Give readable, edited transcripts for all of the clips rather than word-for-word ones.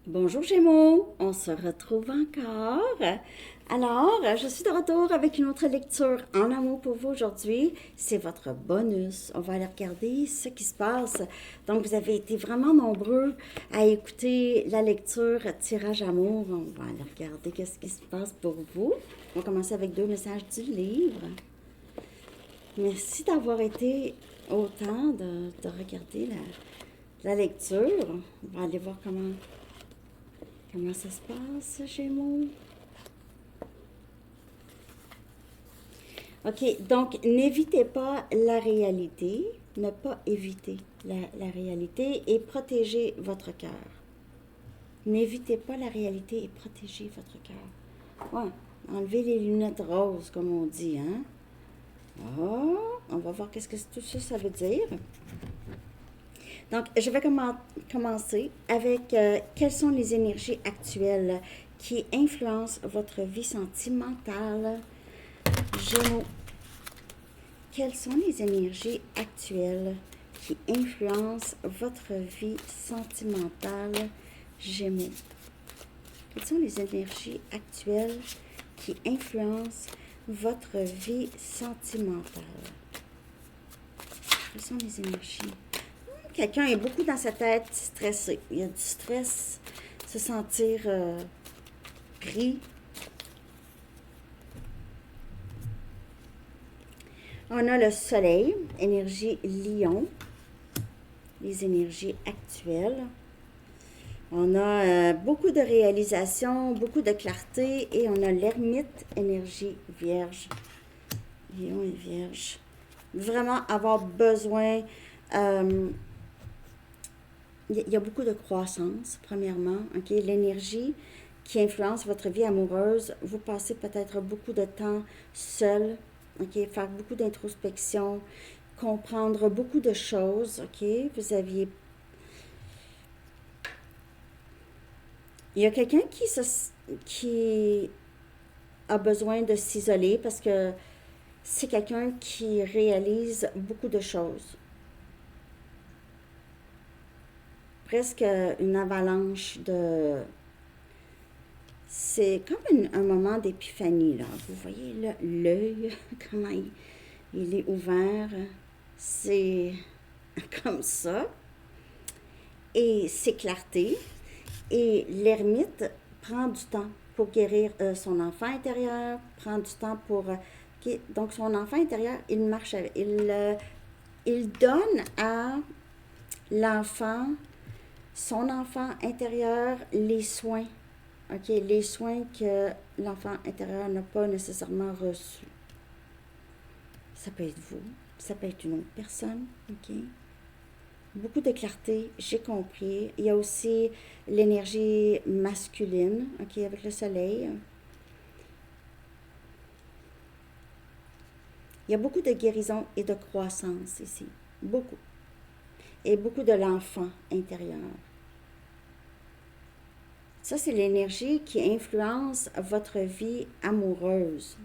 Bonjour Gémeaux, on se retrouve encore. Alors, je suis de retour avec une autre lecture en amour pour vous aujourd'hui. C'est votre bonus. On va aller regarder ce qui se passe. Donc, vous avez été vraiment nombreux à écouter la lecture Tirage amour. On va aller regarder qu'est-ce qui se passe pour vous. On va commencer avec 2 messages du livre. Merci d'avoir été autant de regarder la lecture. On va aller voir comment ça se passe, Gémeaux? OK, donc n'évitez pas la réalité, ne pas éviter la réalité et protégez votre cœur. N'évitez pas la réalité et protégez votre cœur. Ouais, enlevez les lunettes roses, comme on dit, hein? Ah, on va voir qu'est-ce que tout ça, ça veut dire. Donc, je vais commencer avec quelles sont les énergies actuelles qui influencent votre vie sentimentale. Gémeaux. Quelles sont les énergies actuelles qui influencent votre vie sentimentale, Gémeaux? Quelles sont les énergies actuelles qui influencent votre vie sentimentale? Quelles sont les énergies? Quelqu'un est beaucoup dans sa tête stressé. Il y a du stress, se sentir pris. On a le soleil, énergie lion, les énergies actuelles. On a beaucoup de réalisations, beaucoup de clarté et on a l'ermite, énergie vierge. Lion et vierge. Vraiment avoir besoin... il y a beaucoup de croissance, premièrement. Okay? L'énergie qui influence votre vie amoureuse. Vous passez peut-être beaucoup de temps seul. Okay? Faire beaucoup d'introspection. Comprendre beaucoup de choses. Okay? Il y a quelqu'un qui a besoin de s'isoler parce que c'est quelqu'un qui réalise beaucoup de choses. Presque une avalanche de... C'est comme un moment d'épiphanie, là. Vous voyez l'œil, comment il est ouvert. C'est comme ça. Et c'est clarté. Et l'ermite prend du temps pour guérir son enfant intérieur, prend du temps pour... okay. Donc, son enfant intérieur, il marche avec... Il donne à l'enfant... son enfant intérieur, les soins, OK, les soins que l'enfant intérieur n'a pas nécessairement reçus. Ça peut être vous, ça peut être une autre personne, OK. Beaucoup de clarté, j'ai compris. Il y a aussi l'énergie masculine, OK, avec le soleil. Il y a beaucoup de guérison et de croissance ici, beaucoup. Et beaucoup de l'enfant intérieur. Ça, c'est l'énergie qui influence votre vie amoureuse.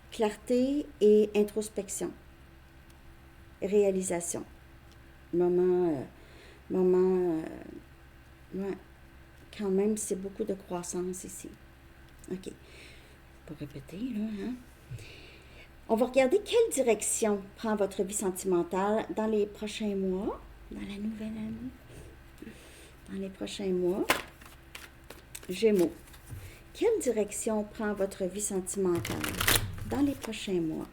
Clarté et introspection. Réalisation. Ouais. Quand même, c'est beaucoup de croissance ici. OK. Pour répéter, là, hein? On va regarder quelle direction prend votre vie sentimentale dans les prochains mois, dans la nouvelle année. Dans les prochains mois. Gémeaux. Quelle direction prend votre vie sentimentale dans les prochains mois?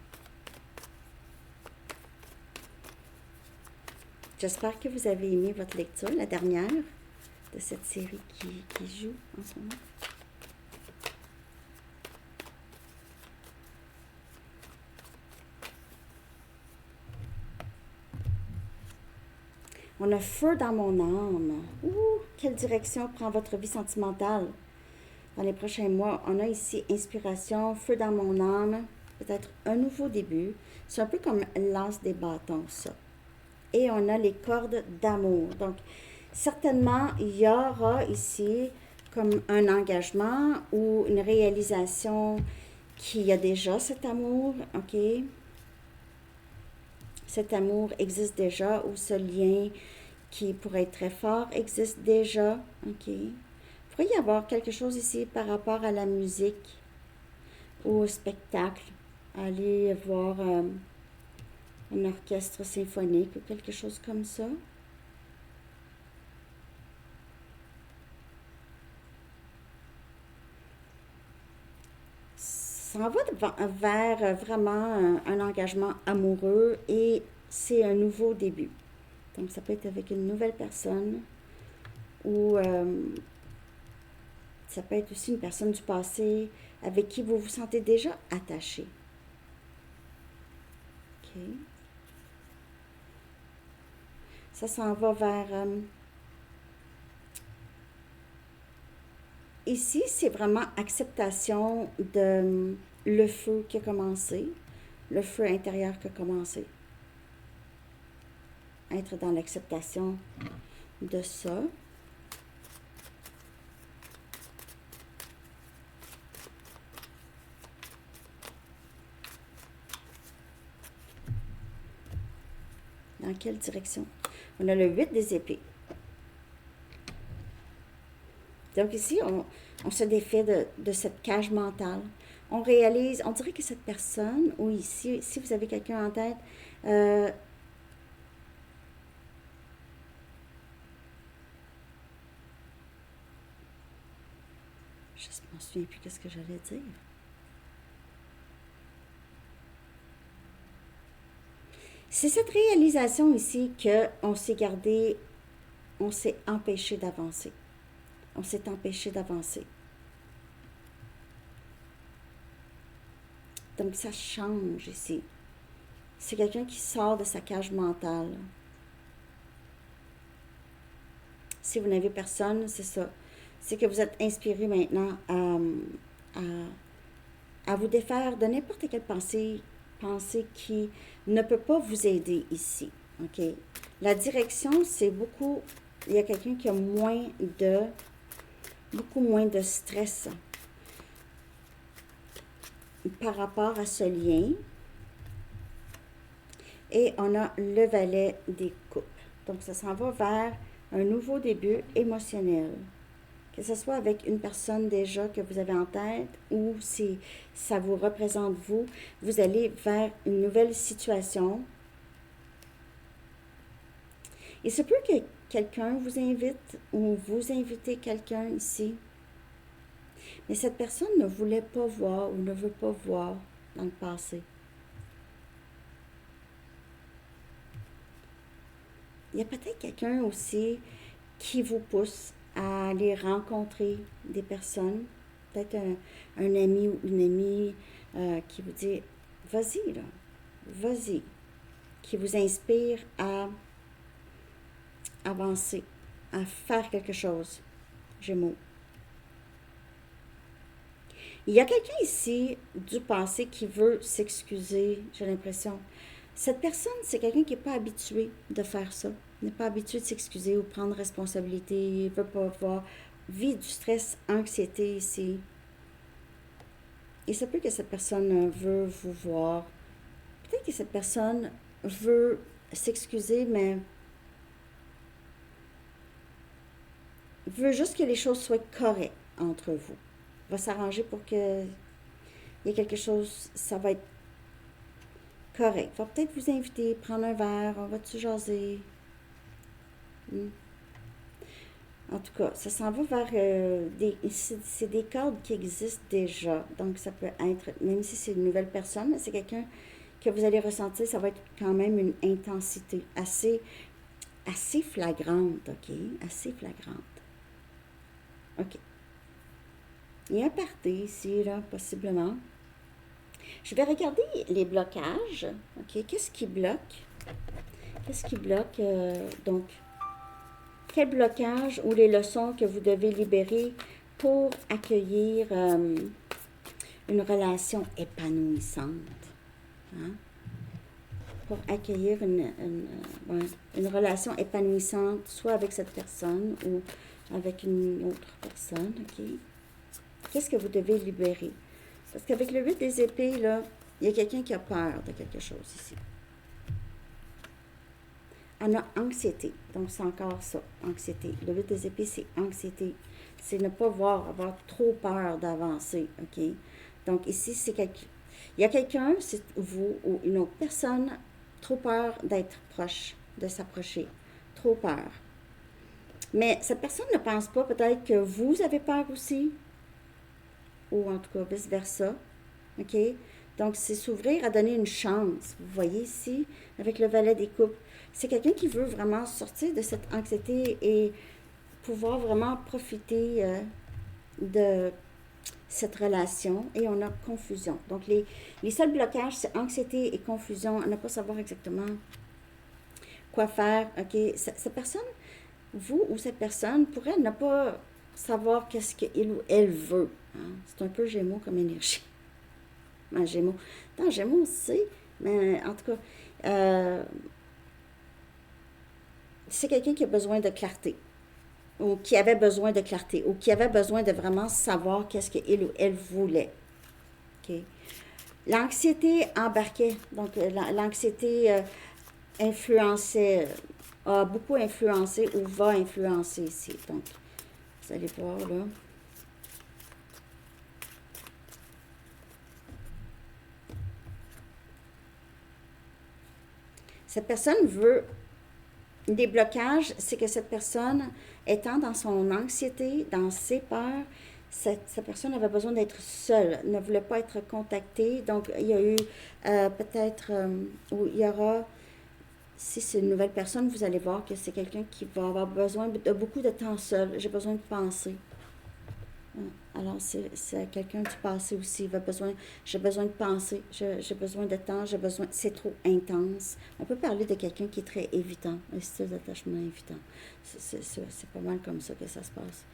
J'espère que vous avez aimé votre lecture, la dernière de cette série qui joue en ce moment. On a feu dans mon âme. Ouh, quelle direction prend votre vie sentimentale dans les prochains mois? On a ici inspiration, feu dans mon âme, peut-être un nouveau début. C'est un peu comme l'as des bâtons, ça. Et on a les cordes d'amour. Donc, certainement, il y aura ici comme un engagement ou une réalisation qu'il y a déjà cet amour, OK? Cet amour existe déjà ou ce lien qui pourrait être très fort existe déjà. OK. Il pourrait y avoir quelque chose ici par rapport à la musique ou au spectacle. Aller voir un orchestre symphonique ou quelque chose comme ça. Ça va vers vraiment un engagement amoureux et c'est un nouveau début. Donc, ça peut être avec une nouvelle personne ou ça peut être aussi une personne du passé avec qui vous vous sentez déjà attaché. OK. Ça s'en va vers... ici, c'est vraiment acceptation de le feu qui a commencé, le feu intérieur qui a commencé. Être dans l'acceptation de ça. Dans quelle direction? On a le 8 des épées. Donc ici, on se défait de cette cage mentale. On réalise, on dirait que cette personne, ou ici, si vous avez quelqu'un en tête, je ne me souviens plus qu'est-ce que j'allais dire. C'est cette réalisation ici qu'on s'est gardé, on s'est empêché d'avancer. On s'est empêché d'avancer. Donc ça change ici. C'est quelqu'un qui sort de sa cage mentale. Si vous n'avez personne, c'est ça. C'est que vous êtes inspiré maintenant à vous défaire de n'importe quelle pensée qui ne peut pas vous aider ici. OK? La direction, c'est beaucoup... Il y a quelqu'un qui a beaucoup moins de stress par rapport à ce lien. Et on a le valet des coupes. Donc, ça s'en va vers un nouveau début émotionnel. Que ce soit avec une personne déjà que vous avez en tête ou si ça vous représente vous allez vers une nouvelle situation. Il se peut que quelqu'un vous invite ou vous invitez quelqu'un ici. Mais cette personne ne voulait pas voir ou ne veut pas voir dans le passé. Il y a peut-être quelqu'un aussi qui vous pousse à aller rencontrer des personnes, peut-être un ami ou une amie qui vous dit « Vas-y, là, vas-y », qui vous inspire à avancer, à faire quelque chose, Gémeaux. Il y a quelqu'un ici du passé qui veut s'excuser, j'ai l'impression. Cette personne, c'est quelqu'un qui n'est pas habitué de faire ça, n'est pas habitué de s'excuser ou prendre responsabilité, ne veut pas voir, vit du stress, anxiété ici. Il se peut que cette personne veut vous voir. Peut-être que cette personne veut s'excuser, mais veut juste que les choses soient correctes entre vous. Va s'arranger pour que il y ait quelque chose, ça va être correct. Va peut-être vous inviter, prendre un verre, on va-tu jaser? En tout cas, ça s'en va vers c'est des cadres qui existent déjà. Donc, ça peut être, même si c'est une nouvelle personne, c'est quelqu'un que vous allez ressentir, ça va être quand même une intensité assez flagrante, OK? Assez flagrante. OK. Il y a un party ici, là, possiblement. Je vais regarder les blocages. OK, qu'est-ce qui bloque? Qu'est-ce qui bloque? Donc, quel blocage ou les leçons que vous devez libérer pour accueillir une relation épanouissante? Hein? Pour accueillir une relation épanouissante, soit avec cette personne ou avec une autre personne. OK? Qu'est-ce que vous devez libérer? Parce qu'avec le 8 des épées, là, il y a quelqu'un qui a peur de quelque chose ici. on a anxiété. Donc, c'est encore ça, anxiété. Le 8 des épées, c'est anxiété. C'est ne pas avoir trop peur d'avancer, OK? Donc, ici, il y a quelqu'un, c'est vous ou une autre personne, trop peur d'être proche, de s'approcher. Trop peur. Mais cette personne ne pense pas peut-être que vous avez peur aussi, ou en tout cas vice-versa, OK? Donc, c'est s'ouvrir à donner une chance. Vous voyez ici, avec le valet des coupes. C'est quelqu'un qui veut vraiment sortir de cette anxiété et pouvoir vraiment profiter de cette relation. Et on a confusion. Donc, les seuls blocages, c'est anxiété et confusion. On n'a pas savoir exactement quoi faire. OK? Cette personne, vous ou cette personne, pourrait ne pas savoir qu'est-ce qu'il ou elle veut. Hein? C'est un peu Gémeaux comme énergie. Gémeaux. Dans Gémeaux aussi, mais en tout cas, c'est quelqu'un qui a besoin de clarté, ou qui avait besoin de clarté, ou qui avait besoin de vraiment savoir qu'est-ce qu'il ou elle voulait. Okay? L'anxiété embarquait, donc l'anxiété influençait, a beaucoup influencé ou va influencer ici. Donc, vous allez voir là. Cette personne veut des blocages, c'est que cette personne, étant dans son anxiété, dans ses peurs, cette personne avait besoin d'être seule, ne voulait pas être contactée. Donc, il y a eu peut-être, ou il y aura, si c'est une nouvelle personne, vous allez voir que c'est quelqu'un qui va avoir besoin de beaucoup de temps seul. J'ai besoin de penser. Alors, c'est quelqu'un du passé aussi. J'ai besoin de penser, j'ai besoin de temps, c'est trop intense. On peut parler de quelqu'un qui est très évitant, un style d'attachement évitant. C'est pas mal comme ça que ça se passe.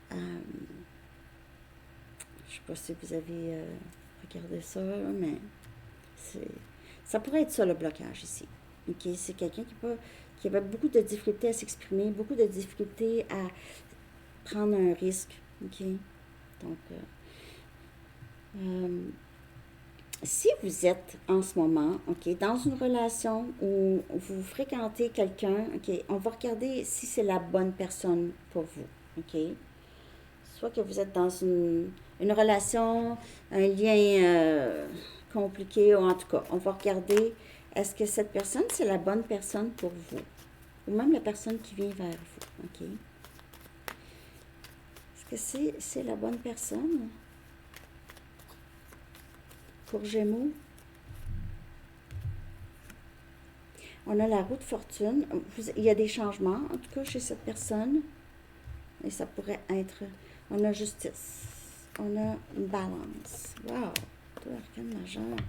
Je ne sais pas si vous avez regardé ça, mais ça pourrait être ça le blocage ici. Okay? C'est quelqu'un qui avait beaucoup de difficultés à s'exprimer, beaucoup de difficultés à prendre un risque. OK? Donc, si vous êtes en ce moment, OK, dans une relation où vous fréquentez quelqu'un, OK, on va regarder si c'est la bonne personne pour vous. OK? Soit que vous êtes dans une relation, un lien compliqué, ou en tout cas, on va regarder est-ce que cette personne, c'est la bonne personne pour vous, ou même la personne qui vient vers vous. OK? Que c'est la bonne personne pour Gémeaux. On a la roue de fortune. Il y a des changements, en tout cas, chez cette personne. Et ça pourrait être... On a justice. On a une balance. Wow! Deux arcanes majeures.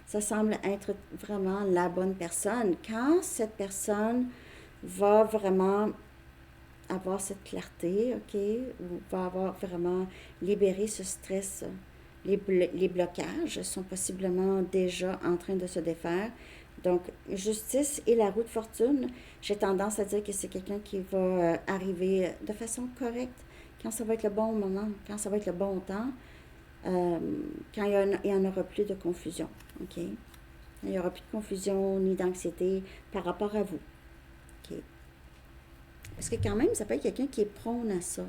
Ça semble être vraiment la bonne personne. Quand cette personne va vraiment avoir cette clarté, OK, ou va avoir vraiment libéré ce stress, les blocages sont possiblement déjà en train de se défaire. Donc, justice et la roue de fortune, j'ai tendance à dire que c'est quelqu'un qui va arriver de façon correcte, quand ça va être le bon moment, quand ça va être le bon temps, quand il n'y en aura plus de confusion, OK? Il n'y aura plus de confusion ni d'anxiété par rapport à vous, OK? Parce que quand même, ça peut être quelqu'un qui est prône à ça,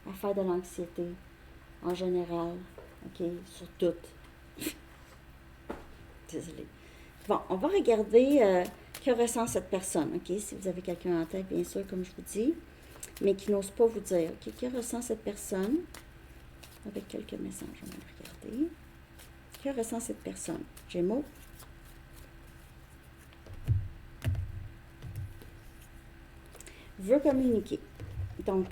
à faire de l'anxiété, en général, OK, sur tout. Désolée. Bon, on va regarder que ressent cette personne, OK, si vous avez quelqu'un en tête, bien sûr, comme je vous dis, mais qui n'ose pas vous dire, OK, que ressent cette personne, avec quelques messages, on va regarder. Que ressent cette personne? Gémeaux. Veut communiquer. Donc,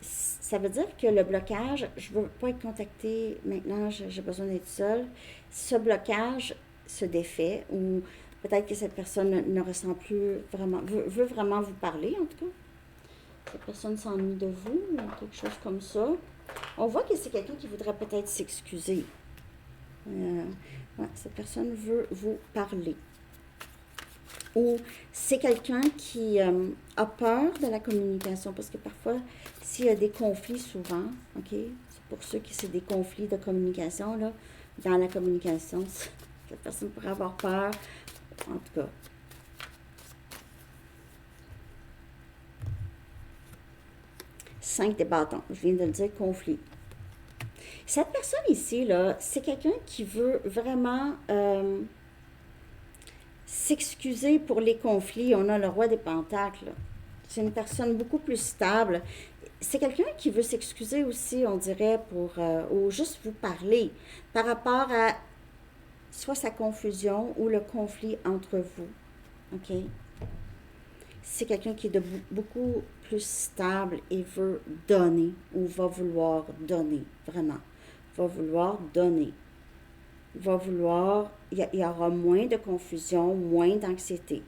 ça veut dire que le blocage, je ne veux pas être contactée maintenant, j'ai besoin d'être seule. Ce blocage se défait, ou peut-être que cette personne ne ressent plus vraiment, veut vraiment vous parler en tout cas. Cette personne s'ennuie de vous, ou quelque chose comme ça. On voit que c'est quelqu'un qui voudrait peut-être s'excuser. Ouais, cette personne veut vous parler. Ou c'est quelqu'un qui a peur de la communication, parce que parfois, s'il y a des conflits souvent, OK, c'est pour ceux qui c'est des conflits de communication, là, dans la communication, cette personne pourrait avoir peur, en tout cas. 5 des bâtons. Je viens de le dire, conflit. Cette personne ici, là, c'est quelqu'un qui veut vraiment s'excuser pour les conflits. On a le roi des pentacles. C'est une personne beaucoup plus stable. C'est quelqu'un qui veut s'excuser aussi, on dirait, pour ou juste vous parler par rapport à soit sa confusion ou le conflit entre vous. OK? C'est quelqu'un qui est beaucoup plus stable et veut donner ou va vouloir donner, vraiment. Va vouloir donner. Va vouloir, il y aura moins de confusion, moins d'anxiété.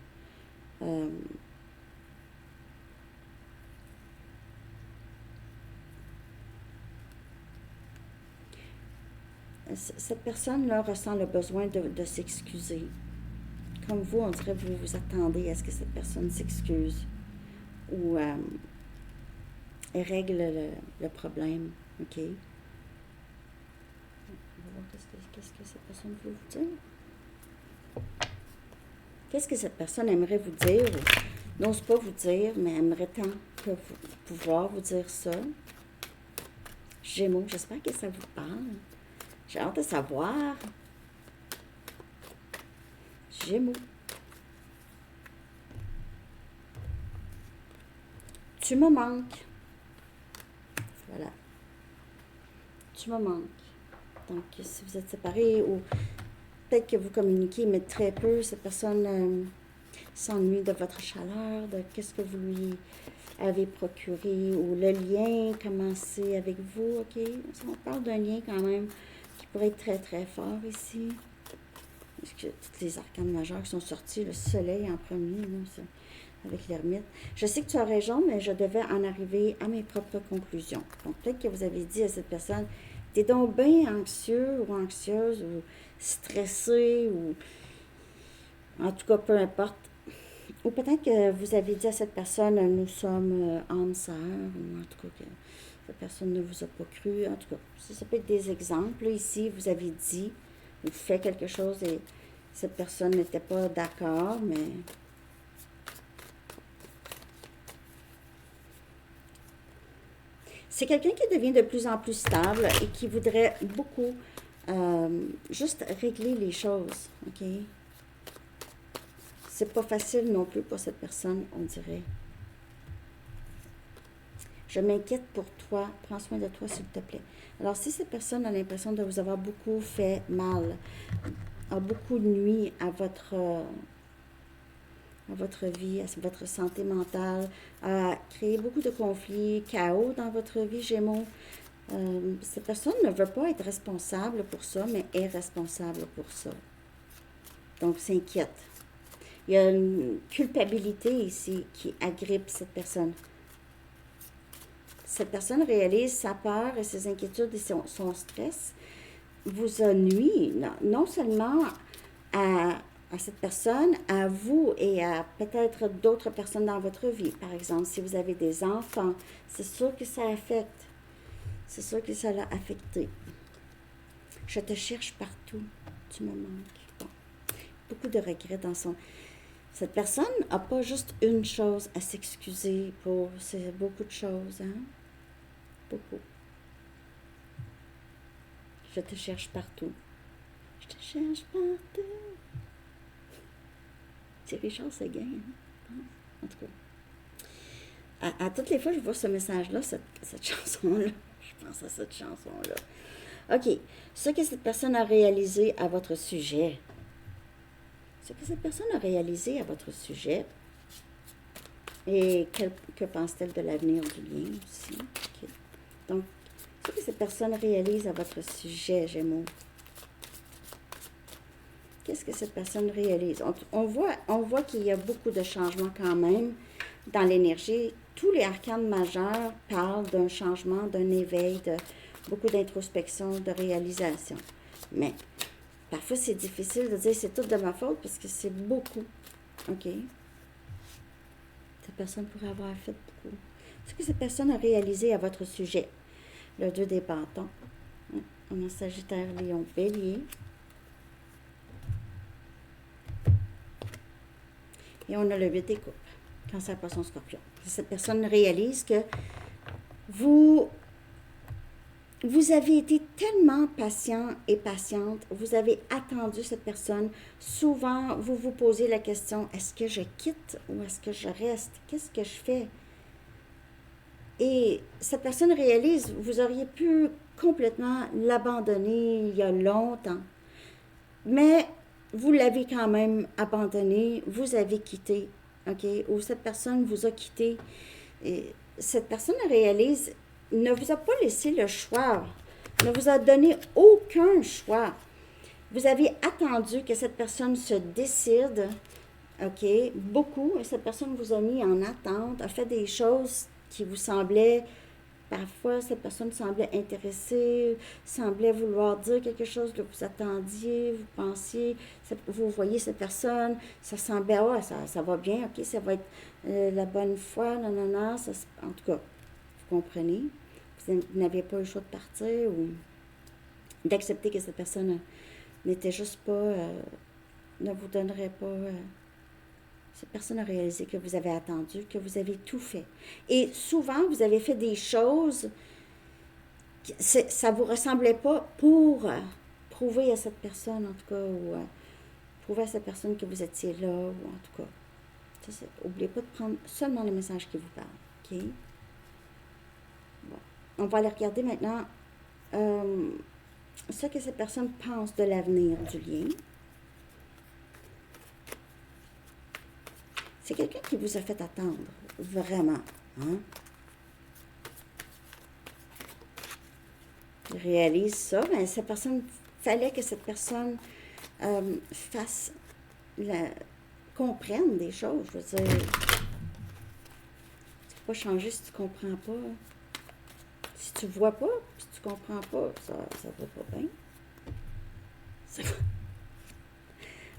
Cette personne-là ressent le besoin de s'excuser. Comme vous, on dirait que vous vous attendez à ce que cette personne s'excuse ou règle le problème. OK? On va voir qu'est-ce que cette personne veut vous dire. Qu'est-ce que cette personne aimerait vous dire ou n'ose pas vous dire, mais aimerait tant que pouvoir vous dire ça. Gémeaux, j'espère que ça vous parle. J'ai hâte de savoir. Gémeaux. Tu me manques. Voilà. Tu me manques. Donc, si vous êtes séparés ou peut-être que vous communiquez, mais très peu, cette personne s'ennuie de votre chaleur, de qu'est-ce que vous lui avez procuré ou le lien, comment c'est avec vous, OK? On parle d'un lien quand même qui pourrait être très, très fort ici. Parce que toutes les arcanes majeures qui sont sorties, le soleil en premier, là, avec l'ermite. Je sais que tu as raison, mais je devais en arriver à mes propres conclusions. Donc, peut-être que vous avez dit à cette personne, t'es donc bien anxieux ou anxieuse ou stressé ou en tout cas, peu importe. Ou peut-être que vous avez dit à cette personne, nous sommes âmes sœurs, ou en tout cas que cette personne ne vous a pas cru. En tout cas, ça peut être des exemples. Là, ici, vous avez dit, ou fait quelque chose et cette personne n'était pas d'accord, mais c'est quelqu'un qui devient de plus en plus stable et qui voudrait beaucoup juste régler les choses, OK? C'est pas facile non plus pour cette personne, on dirait. Je m'inquiète pour toi. Prends soin de toi, s'il te plaît. Alors, si cette personne a l'impression de vous avoir beaucoup fait mal, a beaucoup nuit à votre vie, à votre santé mentale, a créé beaucoup de conflits, chaos dans votre vie, Gémeaux, cette personne ne veut pas être responsable pour ça, mais est responsable pour ça. Donc, s'inquiète. Il y a une culpabilité ici qui agrippe cette personne. Cette personne réalise sa peur et ses inquiétudes et son stress vous a nuit, non seulement à cette personne, à vous et à peut-être d'autres personnes dans votre vie. Par exemple, si vous avez des enfants, c'est sûr que ça affecte. C'est sûr que ça l'a affecté. Je te cherche partout. Tu me manques. Bon. Beaucoup de regrets dans son... Cette personne n'a pas juste une chose à s'excuser pour. C'est beaucoup de choses, hein? Beaucoup. Je te cherche partout. Je te cherche partout. C'est Richard Seguin, hein? En tout cas. À toutes les fois que je vois ce message-là, cette chanson-là, je pense à cette chanson-là. OK. Ce que cette personne a réalisé à votre sujet. Ce que cette personne a réalisé à votre sujet. Et que pense-t-elle de l'avenir du lien aussi? Okay. Donc, ce que cette personne réalise à votre sujet, Gémeaux. Qu'est-ce que cette personne réalise? On voit qu'il y a beaucoup de changements quand même dans l'énergie. Tous les arcanes majeurs parlent d'un changement, d'un éveil, de beaucoup d'introspection, de réalisation. Mais parfois, c'est difficile de dire c'est tout de ma faute parce que c'est beaucoup. OK? Cette personne pourrait avoir fait beaucoup. Ce que cette personne a réalisé à votre sujet. Le 2 des bâtons. On a Sagittaire, Lion, Bélier. Et on a le 8 des coupes. Cancer, Poisson, Scorpion. Cette personne réalise que Vous, vous avez été tellement patient et patiente, vous avez attendu cette personne. Souvent, vous vous posez la question, est-ce que je quitte ou est-ce que je reste? Qu'est-ce que je fais? Et cette personne réalise, vous auriez pu complètement l'abandonner il y a longtemps. Mais vous l'avez quand même abandonné, vous avez quitté, OK? Ou cette personne vous a quitté. Et cette personne réalise, ne vous a pas laissé le choix, ne vous a donné aucun choix. Vous avez attendu que cette personne se décide, OK? Beaucoup, cette personne vous a mis en attente, a fait des choses qui vous semblaient. Parfois, cette personne semblait intéressée, semblait vouloir dire quelque chose que vous attendiez, vous pensiez, vous voyez cette personne, ça semblait, ah, ça va bien, ok, ça va être la bonne foi, non, non, non, ça, en tout cas, vous comprenez, vous n'aviez pas eu le choix de partir ou d'accepter que cette personne n'était juste pas, ne vous donnerait pas. Cette personne a réalisé que vous avez attendu, que vous avez tout fait. Et souvent, vous avez fait des choses, ça ne vous ressemblait pas pour prouver à cette personne, en tout cas, ou prouver à cette personne que vous étiez là, ou en tout cas. N'oubliez pas de prendre seulement les messages qui vous parlent. OK? Bon. On va aller regarder maintenant ce que cette personne pense de l'avenir du lien. C'est quelqu'un qui vous a fait attendre, vraiment. Hein? Il réalise ça, mais cette personne, fallait que cette personne comprenne des choses. Je veux dire, tu ne peux pas changer si tu ne comprends pas. Si tu ne vois pas, si tu ne comprends pas, ça ne va pas bien.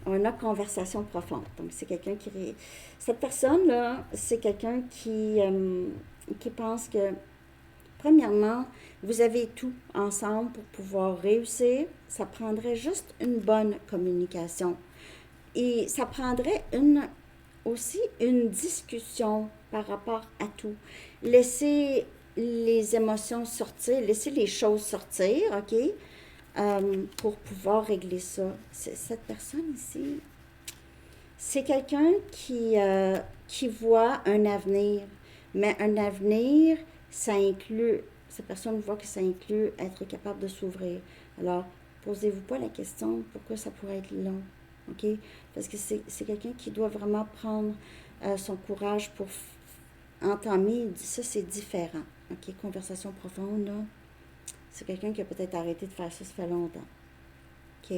On a conversation profonde. Donc, c'est quelqu'un qui... Cette personne-là, c'est quelqu'un qui pense que, premièrement, vous avez tout ensemble pour pouvoir réussir. Ça prendrait juste une bonne communication. Et ça prendrait aussi une discussion par rapport à tout. Laissez les émotions sortir, laissez les choses sortir, OK? Pour pouvoir régler ça. Cette personne ici, c'est quelqu'un qui voit un avenir, mais un avenir, ça inclut, cette personne voit que ça inclut être capable de s'ouvrir. Alors, posez-vous pas la question pourquoi ça pourrait être long, OK? Parce que c'est quelqu'un qui doit vraiment prendre son courage pour entamer, ça c'est différent, OK? Conversation profonde, là. C'est quelqu'un qui a peut-être arrêté de faire ça fait longtemps. OK?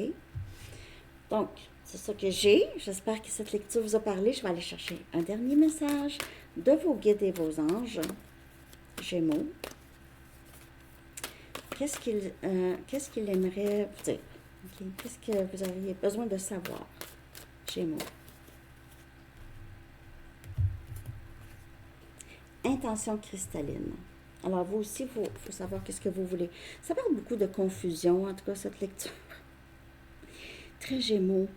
Donc, c'est ça que j'ai. J'espère que cette lecture vous a parlé. Je vais aller chercher un dernier message de vos guides et vos anges. Gémeaux. Qu'est-ce qu'il aimerait vous dire? Okay? Qu'est-ce que vous auriez besoin de savoir? Gémeaux. Intention cristalline. Alors, vous aussi, il faut savoir qu'est-ce que vous voulez. Ça parle beaucoup de confusion, en tout cas, cette lecture. Très Gémeaux.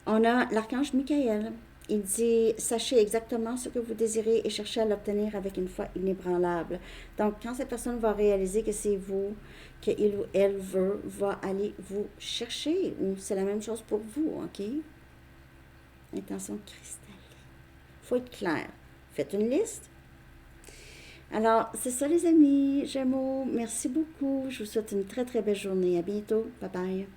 On a l'archange Michael. Il dit, sachez exactement ce que vous désirez et cherchez à l'obtenir avec une foi inébranlable. Donc, quand cette personne va réaliser que c'est vous, qu'il ou elle veut, va aller vous chercher. Ou c'est la même chose pour vous, OK? Intention cristalline. Il faut être clair. Faites une liste. Alors, c'est ça les amis, Gémeaux. Merci beaucoup. Je vous souhaite une très très belle journée. À bientôt. Bye bye.